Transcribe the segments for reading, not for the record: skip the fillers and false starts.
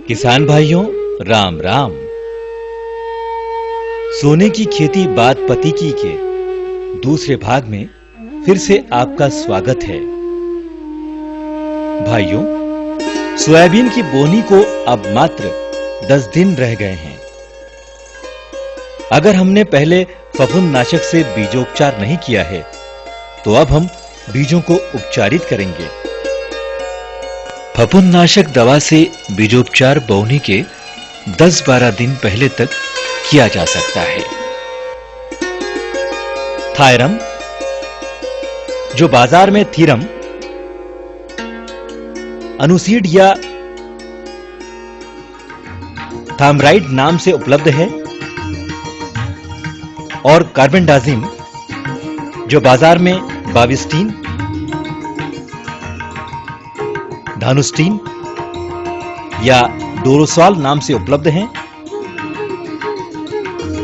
किसान भाइयों, राम राम। सोने की खेती बात पति की के दूसरे भाग में फिर से आपका स्वागत है। भाइयों, सोयाबीन की बोनी को अब मात्र 10 दिन रह गए हैं। अगर हमने पहले फफूंदनाशक से बीजोपचार नहीं किया है तो अब हम बीजों को उपचारित करेंगे। फफूंदनाशक दवा से बीजोपचार बोनी के 10-12 दिन पहले तक किया जा सकता है। थायरम, जो बाजार में थीरम, अनुसीड या थामराइड नाम से उपलब्ध है, और कार्बेंडाजिम, जो बाजार में बाविस्टीन, धानुस्टीन या डोरोसॉल नाम से उपलब्ध हैं।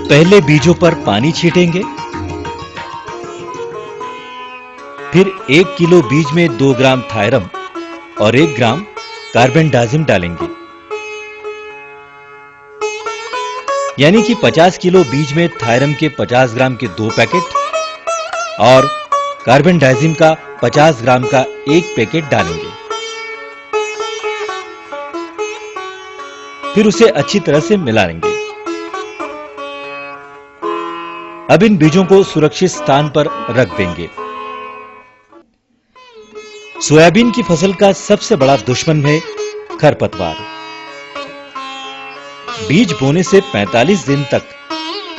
पहले बीजों पर पानी छींटेंगे, फिर 1 किलो बीज में 2 ग्राम थायरम और 1 ग्राम कार्बेंडाजिम डालेंगे। यानी कि 50 किलो बीज में थायरम के 50 ग्राम के 2 पैकेट और कार्बेंडाजिम का 50 ग्राम का 1 पैकेट डालेंगे। फिर उसे अच्छी तरह से मिला लेंगे। अब इन बीजों को सुरक्षित स्थान पर रख देंगे। सोयाबीन की फसल का सबसे बड़ा दुश्मन है खरपतवार। बीज बोने से 45 दिन तक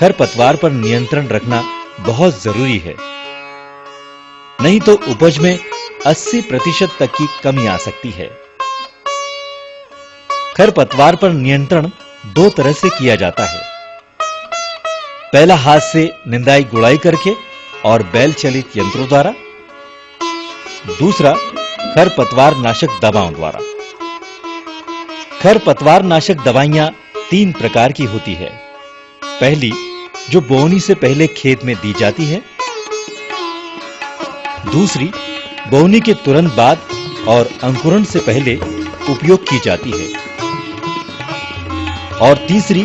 खरपतवार पर नियंत्रण रखना बहुत जरूरी है, नहीं तो उपज में 80% तक की कमी आ सकती है। खरपतवार पर नियंत्रण 2 तरह से किया जाता है। पहला हाथ से निंदाई गुड़ाई करके और बैल चलित यंत्रों द्वारा, दूसरा खरपतवार नाशक दवाओं द्वारा। खरपतवार नाशक दवाइयां 3 प्रकार की होती है। पहली, जो बोनी से पहले खेत में दी जाती है। दूसरी, बोनी के तुरंत बाद और अंकुरण से पहले उपयोग की जाती है। और तीसरी,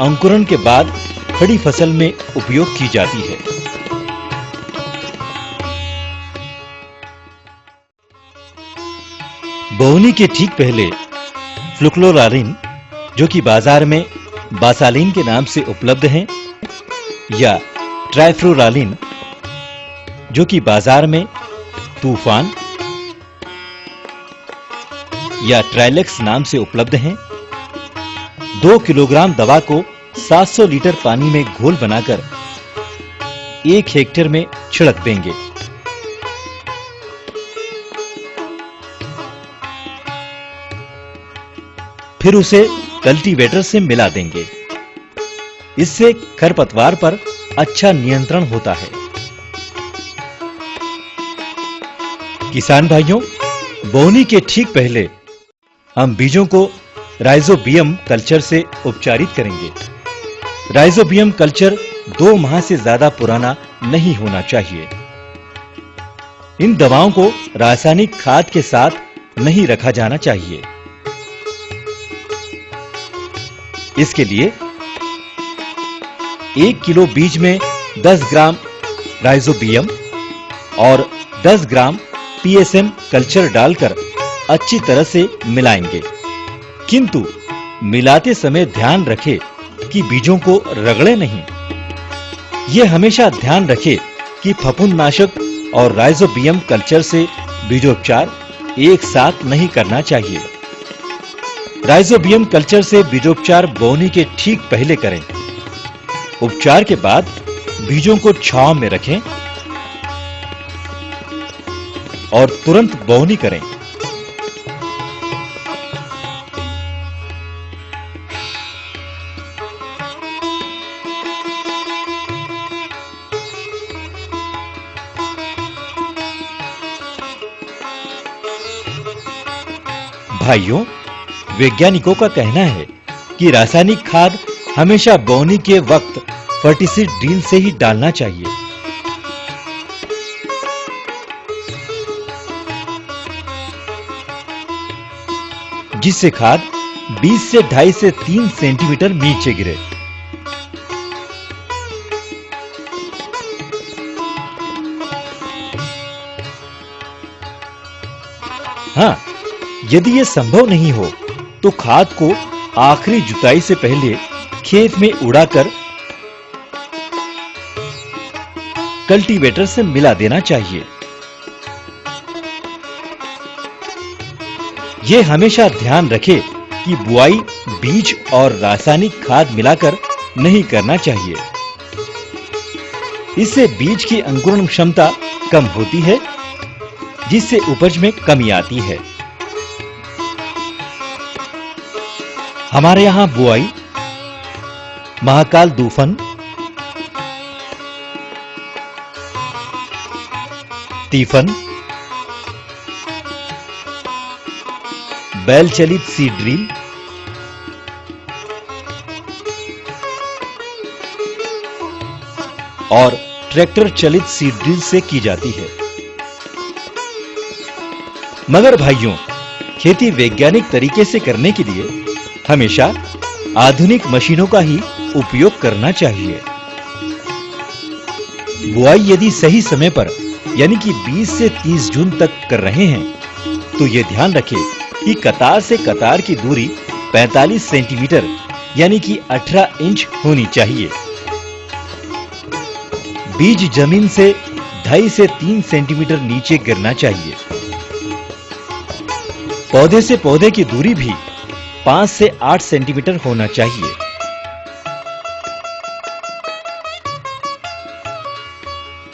अंकुरण के बाद खड़ी फसल में उपयोग की जाती है। बोनी के ठीक पहले फ्लुक्लोरालिन, जो कि बाजार में बासालिन के नाम से उपलब्ध हैं, या ट्राइफ्लोरालिन, जो कि बाजार में तूफान या ट्राइलेक्स नाम से उपलब्ध हैं, 2 किलोग्राम दवा को 700 लीटर पानी में घोल बनाकर 1 हेक्टेयर में छिड़क देंगे। फिर उसे कल्टीवेटर से मिला देंगे। इससे खरपतवार पर अच्छा नियंत्रण होता है। किसान भाइयों, बोनी के ठीक पहले हम बीजों को राइजोबियम कल्चर से उपचारित करेंगे। राइजोबियम कल्चर 2 माह से ज्यादा पुराना नहीं होना चाहिए। इन दवाओं को रासायनिक खाद के साथ नहीं रखा जाना चाहिए। इसके लिए 1 किलो बीज में 10 ग्राम राइजोबियम और 10 ग्राम पीएसएम कल्चर डालकर अच्छी तरह से मिलाएंगे। किंतु मिलाते समय ध्यान रखें कि बीजों को रगड़े नहीं। यह हमेशा ध्यान रखें कि फफूंदनाशक और राइजोबियम कल्चर से बीजोपचार एक साथ नहीं करना चाहिए। राइजोबियम कल्चर से बीजोपचार बोनी के ठीक पहले करें। उपचार के बाद बीजों को छांव में रखें और तुरंत बोनी करें। भाइयों, वैज्ञानिकों का कहना है कि रासायनिक खाद हमेशा बोनी के वक्त फर्टिसाइड ड्रिल से ही डालना चाहिए। जिससे खाद 20 से 2.5 से 3 सेंटीमीटर नीचे गिरे। हाँ, यदि यह संभव नहीं हो तो खाद को आखिरी जुताई से पहले खेत में उड़ाकर कल्टीवेटर से मिला देना चाहिए। यह हमेशा ध्यान रखें कि बुआई बीज और रासायनिक खाद मिलाकर नहीं करना चाहिए। इससे बीज की अंकुरण क्षमता कम होती है, जिससे उपज में कमी आती है। हमारे यहां बुआई महाकाल दूफन, तीफन, बैल चलित सीड ड्रिल, और ट्रैक्टर चलित सीड ड्रिल से की जाती है। मगर भाइयों, खेती वैज्ञानिक तरीके से करने के लिए हमेशा आधुनिक मशीनों का ही उपयोग करना चाहिए। बुआई यदि सही समय पर यानी कि 20 से 30 जून तक कर रहे हैं तो यह ध्यान रखें कि कतार से कतार की दूरी 45 सेंटीमीटर यानी कि 18 इंच होनी चाहिए। बीज जमीन से 2.5 से 3 सेंटीमीटर नीचे गिरना चाहिए। पौधे से पौधे की दूरी भी 5 से 8 सेंटीमीटर होना चाहिए।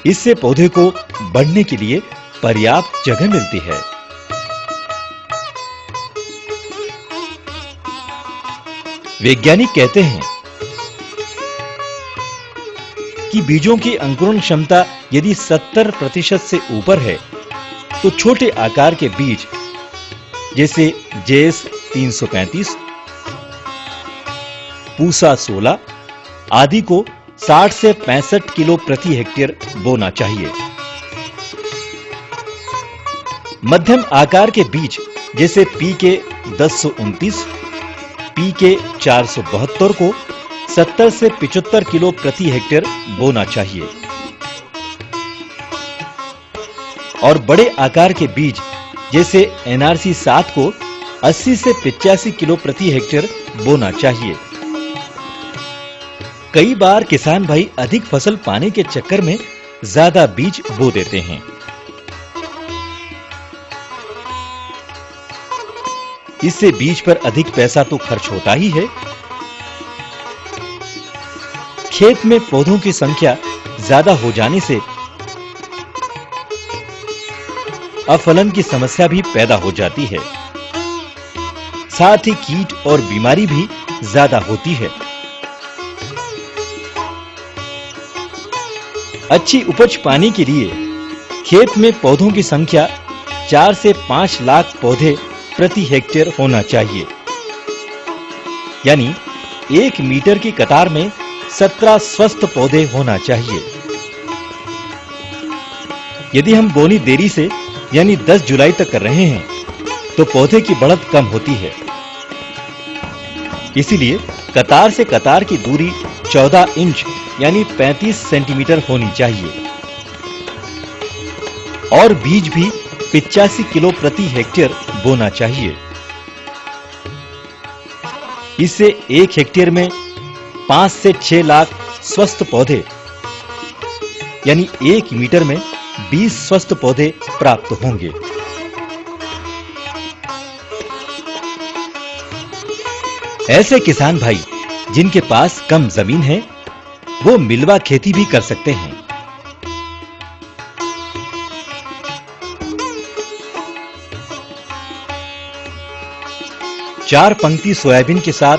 इससे पौधे को बढ़ने के लिए पर्याप्त जगह मिलती है। वैज्ञानिक कहते हैं कि बीजों की अंकुरण क्षमता यदि 70% से ऊपर है तो छोटे आकार के बीज जैसे जेस 335, पूसा 16 आदि को 60 से 65 किलो प्रति हेक्टेयर बोना चाहिए। मध्यम आकार के बीज जैसे पीके 1029, पीके 472 को 70 से 75 किलो प्रति हेक्टेयर बोना चाहिए और बड़े आकार के बीज जैसे एनआरसी 7 को 80 से 85 किलो प्रति हेक्टेयर बोना चाहिए। कई बार किसान भाई अधिक फसल पाने के चक्कर में ज्यादा बीज बो देते हैं। इससे बीज पर अधिक पैसा तो खर्च होता ही है। खेत में पौधों की संख्या ज्यादा हो जाने से अफलन की समस्या भी पैदा हो जाती है। साथ ही कीट और बीमारी भी ज्यादा होती है। अच्छी उपज पाने के लिए खेत में पौधों की संख्या 4 से 5 लाख पौधे प्रति हेक्टेयर होना चाहिए, यानी 1 मीटर की कतार में 17 स्वस्थ पौधे होना चाहिए। यदि हम बोनी देरी से यानी 10 जुलाई तक कर रहे हैं तो पौधे की बढ़त कम होती है। इसीलिए कतार से कतार की दूरी 14 इंच यानी 35 सेंटीमीटर होनी चाहिए और बीज भी 85 किलो प्रति हेक्टेयर बोना चाहिए। इससे 1 हेक्टेयर में 5 से 6 लाख स्वस्थ पौधे यानी 1 मीटर में 20 स्वस्थ पौधे प्राप्त होंगे। ऐसे किसान भाई जिनके पास कम जमीन है वो मिलवा खेती भी कर सकते हैं। चार पंक्ति सोयाबीन के साथ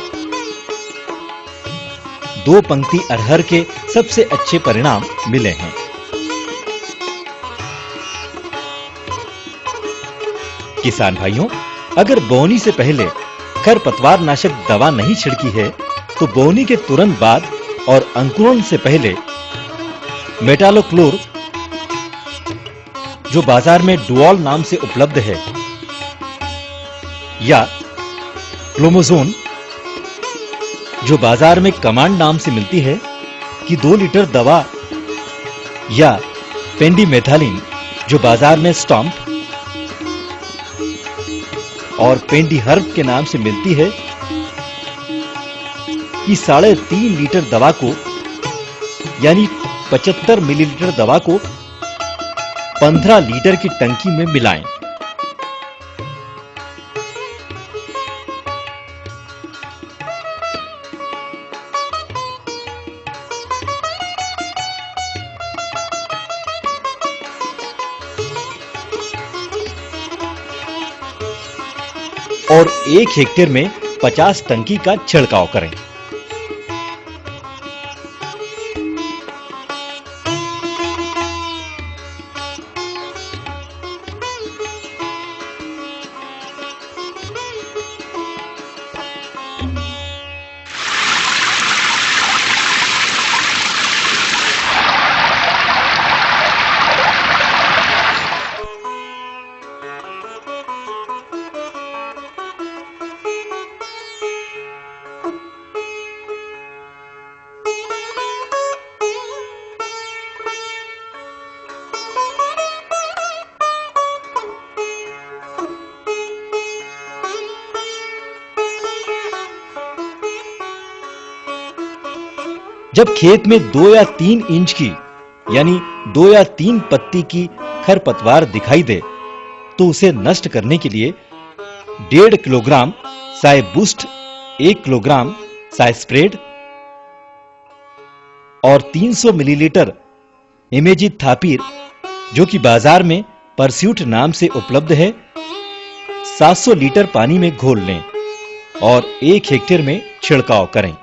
2 पंक्ति अरहर के सबसे अच्छे परिणाम मिले हैं। किसान भाइयों, अगर बोनी से पहले खरपतवार नाशक दवा नहीं छिड़की है तो बोनी के तुरंत बाद और अंकुरण से पहले मेटालोक्लोर, जो बाजार में डुआल नाम से उपलब्ध है, या क्लोमोजोन जो बाजार में कमांड नाम से मिलती है कि 2 लीटर दवा, या पेंडिमेथालिन जो बाजार में स्टॉम्प और पेंडीहर्ब के नाम से मिलती है कि 3.5 लीटर दवा को यानी 75 मिलीलीटर दवा को 15 लीटर की टंकी में मिलाएं। और 1 हेक्टेयर में 50 टंकी का छिड़काव करें। जब खेत में 2 या 3 इंच की यानी 2 या 3 पत्ती की खरपतवार दिखाई दे तो उसे नष्ट करने के लिए 1.5 kilogram Sai boost, 1 kilogram Sai spread और 300 मिलीलीटर इमेजिथापिर जो कि बाजार में परस्यूट नाम से उपलब्ध है 700 लीटर पानी में घोल लें और 1 हेक्टेयर में छिड़काव करें।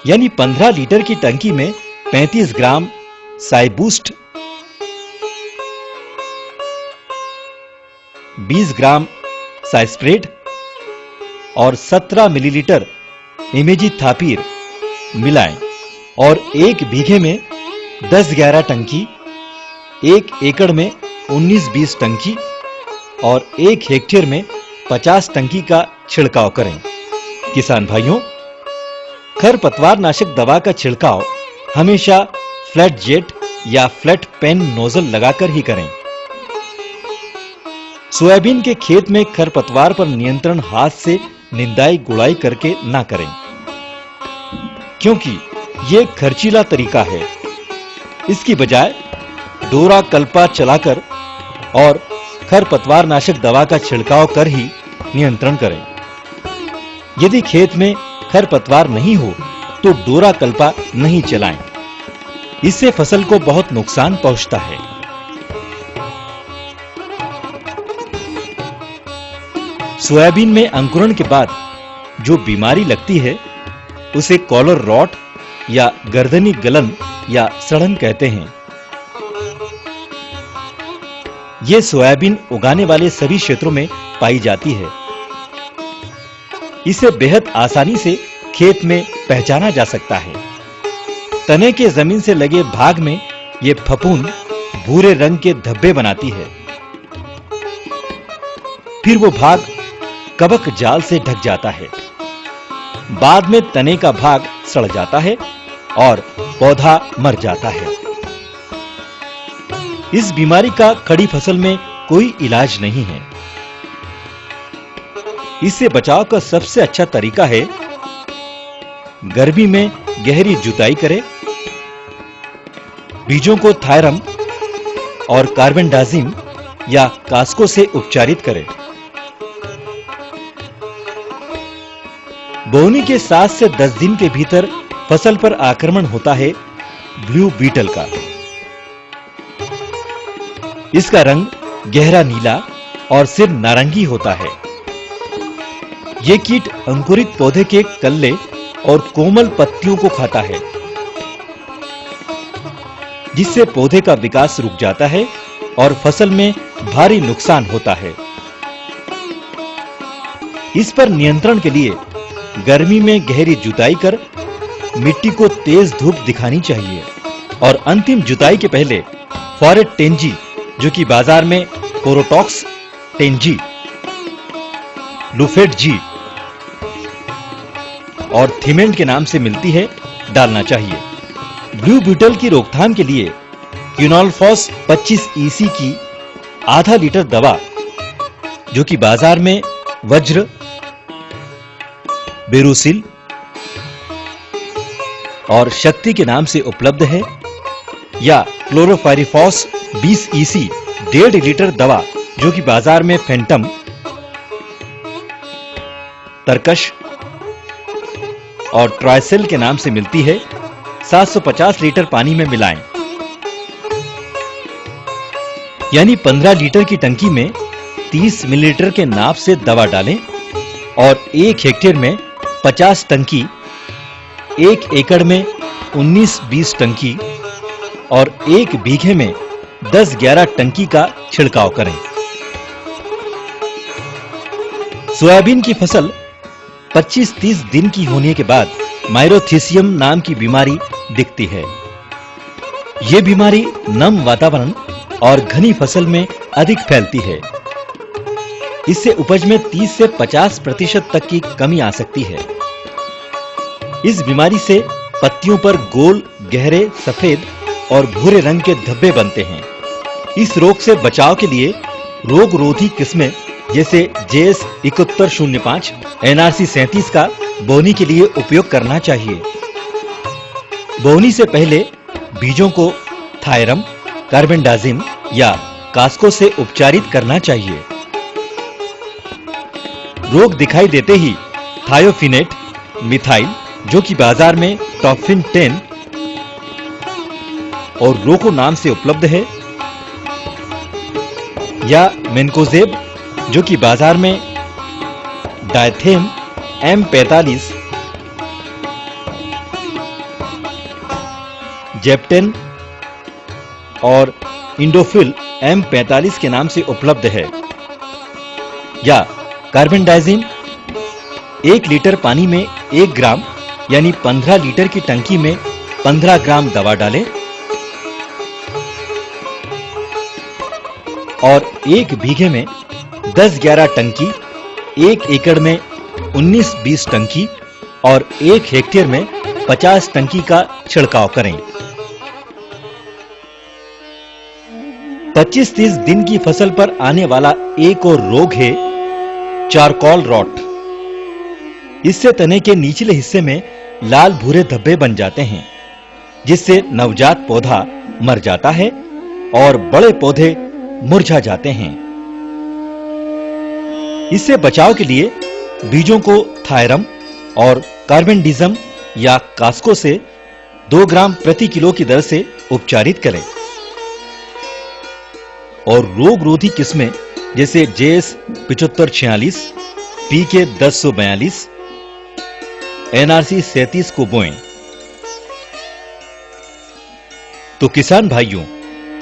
यानी 15 लीटर की टंकी में 35 ग्राम साइबूस्ट, 20 ग्राम साइस्प्रेड और 17 मिलीलीटर इमेजिथापिर मिलाएं और 1 बीघे में 10-11 टंकी, 1 एकड़ में 19-20 टंकी और 1 हेक्टेयर में 50 टंकी का छिड़काव करें। किसान भाइयों, खरपतवार नाशक दवा का छिड़काव हमेशा फ्लैट जेट या फ्लैट पेन नोजल लगाकर ही करें। सोयाबीन के खेत में खरपतवार पर नियंत्रण हाथ से निंदाई गुड़ाई करके ना करें, क्योंकि यह खर्चीला तरीका है। इसकी बजाय डोरा कल्पा चलाकर और खरपतवार नाशक दवा का छिड़काव कर ही नियंत्रण करें। यदि खेत में खरपतवार नहीं हो तो डोरा कल्पा नहीं चलाएं। इससे फसल को बहुत नुकसान पहुंचता है। सोयाबीन में अंकुरण के बाद जो बीमारी लगती है उसे कॉलर रॉट या गर्दनी गलन या सड़न कहते हैं। यह सोयाबीन उगाने वाले सभी क्षेत्रों में पाई जाती है। इसे बेहद आसानी से खेत में पहचाना जा सकता है। तने के जमीन से लगे भाग में यह फफूंद भूरे रंग के धब्बे बनाती है। फिर वो भाग कवक जाल से ढक जाता है। बाद में तने का भाग सड़ जाता है और पौधा मर जाता है। इस बीमारी का खड़ी फसल में कोई इलाज नहीं है। इससे बचाव का सबसे अच्छा तरीका है गर्मी में गहरी जुताई करें, बीजों को थायरम और कार्बेंडाजिम या कास्को से उपचारित करें। बोनी के 7 से 10 दिन के भीतर फसल पर आक्रमण होता है ब्लू बीटल का। इसका रंग गहरा नीला और सिर नारंगी होता है। यह कीट अंकुरित पौधे के कल्ले और कोमल पत्तियों को खाता है, जिससे पौधे का विकास रुक जाता है और फसल में भारी नुकसान होता है। इस पर नियंत्रण के लिए गर्मी में गहरी जुताई कर मिट्टी को तेज धूप दिखानी चाहिए और अंतिम जुताई के पहले फॉरेट टेंजी जो कि बाजार में पोरोटॉक्स 10G, लुफेट जी और थिमेंट के नाम से मिलती है, डालना चाहिए। ब्लू बीटल की रोकथाम के लिए क्विनोलफॉस 25 EC की आधा लीटर दवा, जो कि बाजार में वज्र, बेरुसिल और शक्ति के नाम से उपलब्ध है, या क्लोरोफायरिफॉस 20 EC 1.5 लीटर दवा, जो कि बाजार में फैंटम, तरकश और ट्राइसेल के नाम से मिलती है, 750 लीटर पानी में मिलाएं। यानी 15 लीटर की टंकी में 30 मिलीलीटर के नाप से दवा डालें और 1 हेक्टेयर में 50 टंकी, 1 एकड़ में 19-20 टंकी और 1 बीघे में 10-11 टंकी का छिड़काव करें। सोयाबीन की फसल 25-30 दिन की होने के बाद माइरोथिसियम नाम की बीमारी दिखती है। यह बीमारी नम वातावरण और घनी फसल में अधिक फैलती है। इससे उपज में 30 से 50% तक की कमी आ सकती है। इस बीमारी से पत्तियों पर गोल, गहरे सफेद और भूरे रंग के धब्बे बनते हैं। इस रोग से बचाव के लिए रोग-रोधी किस्में जैसे JS 7105, NRC 37 का बोनी के लिए उपयोग करना चाहिए। बोनी से पहले बीजों को थायरम, कार्बेंडाजिम या कास्को से उपचारित करना चाहिए। रोग दिखाई देते ही थायोफिनेट, मिथाइल, जो कि बाजार में टॉफिन 10 और रोको नाम से उपलब्ध है, या मेनकोजेब, जो कि बाजार में डायथेम M45, जेप्टेन और इंडोफिल M45 के नाम से उपलब्ध है, या कार्बेंडाजिम 1 लीटर पानी में 1 ग्राम यानी 15 लीटर की टंकी में 15 ग्राम दवा डालें और 1 बीघे में 10-11 टंकी, 1 एकड़ में 19-20 टंकी और 1 हेक्टेयर में 50 टंकी का छिड़काव करें। 25-30 दिन की फसल पर आने वाला एक और रोग है चारकोल रॉट। इससे तने के निचले हिस्से में लाल भूरे धब्बे बन जाते हैं, जिससे नवजात पौधा मर जाता है और बड़े पौधे मुरझा जाते हैं। इससे बचाव के लिए बीजों को थायरम और कार्बेंडिज्म या कास्को से 2 ग्राम प्रति किलो की दर से उपचारित करें और रोग-रोधी किस्में जैसे JS 7546, PK 1042, NRC 37 को बोएं। तो किसान भाइयों,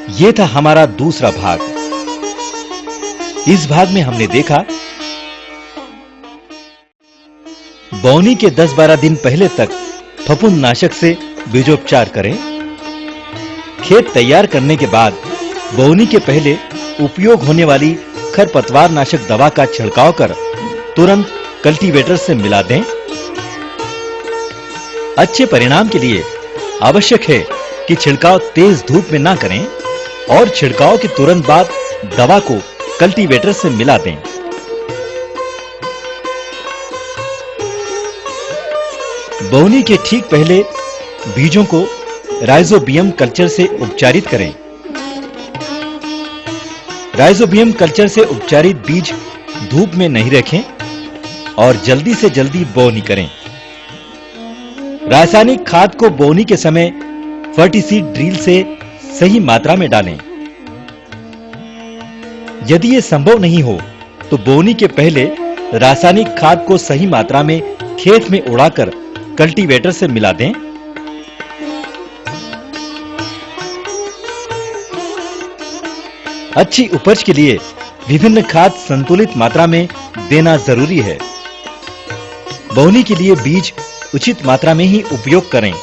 यह था हमारा दूसरा भाग। इस भाग में हमने देखा बोनी के 10-12 दिन पहले तक फफूंदनाशक से बीजोपचार करें। खेत तैयार करने के बाद बोनी के पहले उपयोग होने वाली खरपतवार नाशक दवा का छिड़काव कर तुरंत कल्टीवेटर से मिला दें। अच्छे परिणाम के लिए आवश्यक है कि छिड़काव तेज धूप में ना करें और छिड़काव के तुरंत बाद दवा को कल्टीवेटर से मिला दें। बोनी के ठीक पहले बीजों को राइजोबियम कल्चर से उपचारित करें। राइजोबियम कल्चर से उपचारित बीज धूप में नहीं रखें और जल्दी से जल्दी बोनी करें। रासायनिक खाद को बोनी के समय फर्टिसीड ड्रिल से सही मात्रा में डालें। यदि यह संभव नहीं हो तो बोनी के पहले रासायनिक खाद को सही मात्रा में खेत में उड़ाकर कल्टीवेटर से मिला दें। अच्छी उपज के लिए विभिन्न खाद संतुलित मात्रा में देना जरूरी है। बोनी के लिए बीज उचित मात्रा में ही उपयोग करें।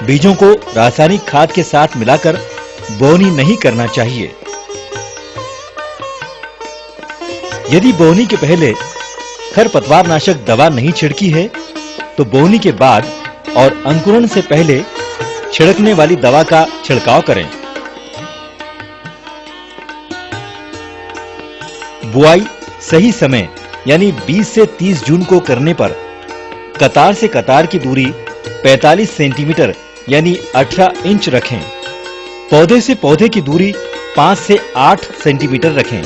बीजों को रासायनिक खाद के साथ मिलाकर बोनी नहीं करना चाहिए। यदि बोनी के पहले खरपतवार नाशक दवा नहीं छिड़की है तो बोनी के बाद और अंकुरण से पहले छिड़कने वाली दवा का छिड़काव करें। बुआई सही समय यानी 20 से 30 जून को करने पर कतार से कतार की दूरी 45 सेंटीमीटर यानी 18 इंच रखें। पौधे से पौधे की दूरी 5 से 8 सेंटीमीटर रखें।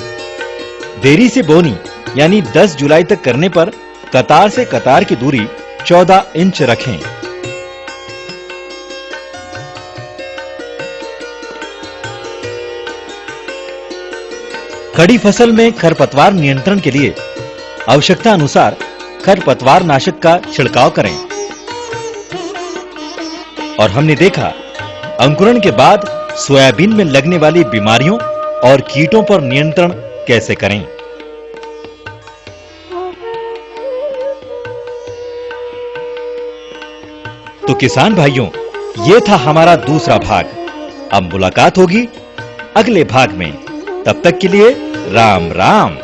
देरी से बोनी यानी 10 जुलाई तक करने पर कतार से कतार की दूरी 14 इंच रखें। खड़ी फसल में खरपतवार नियंत्रण के लिए आवश्यकता अनुसार खरपतवार नाशक का छिड़काव करें। और हमने देखा अंकुरण के बाद सोयाबीन में लगने वाली बीमारियों और कीटों पर नियंत्रण कैसे करें। तो किसान भाइयों, ये था हमारा दूसरा भाग। अब मुलाकात होगी अगले भाग में। तब तक के लिए राम राम।